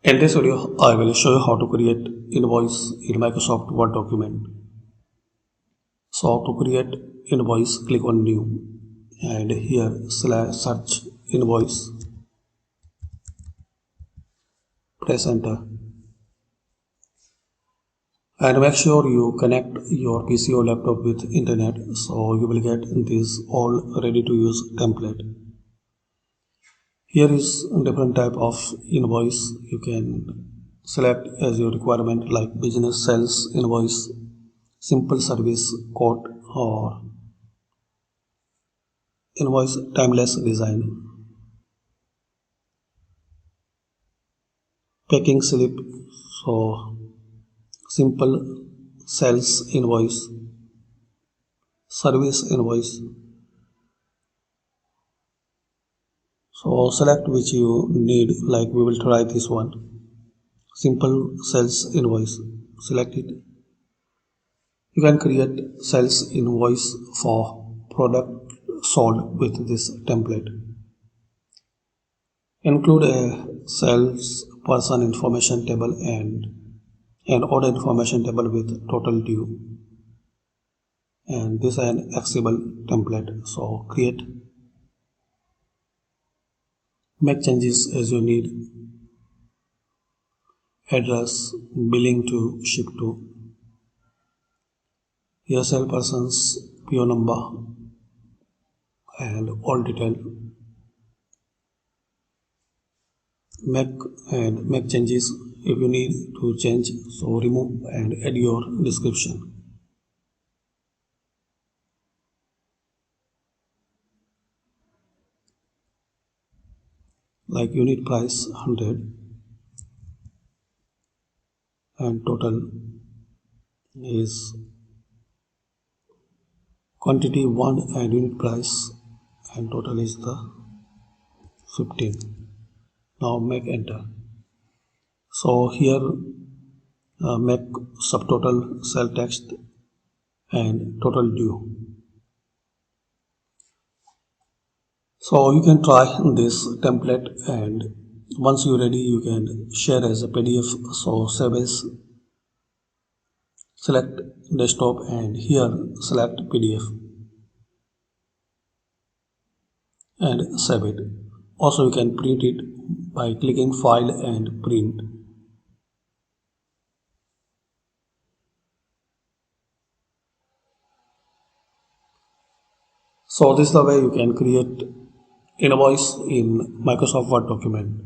In this video, I will show you how to create invoice in Microsoft Word document. So to create invoice, click on new and here search invoice, press enter and make sure you connect your PC or laptop with internet so you will get this all ready to use template. Here is different type of invoice you can select as your requirement, like business sales invoice, simple service quote, or invoice timeless design, packing slip, so simple sales invoice, service invoice. So select which you need, like we will try this one, simple sales invoice. Select it. You can create sales invoice for product sold with this template. Include a sales person information table and an order information table with total due. And this is an accessible template. So create, make changes as you need. Address, billing to, ship to. Here salesperson's PO number and all detail. Make changes if you need to change. So remove and add your description. Like unit price 100 and total is quantity 1 and unit price and total is the 15. Now make enter. So here make subtotal cell text and total due. So you can try this template, and once you're ready you can share as a PDF. So save as, select desktop and here select PDF and save it. Also you can print it by clicking file and print. So this is the way you can create invoice in Microsoft Word document.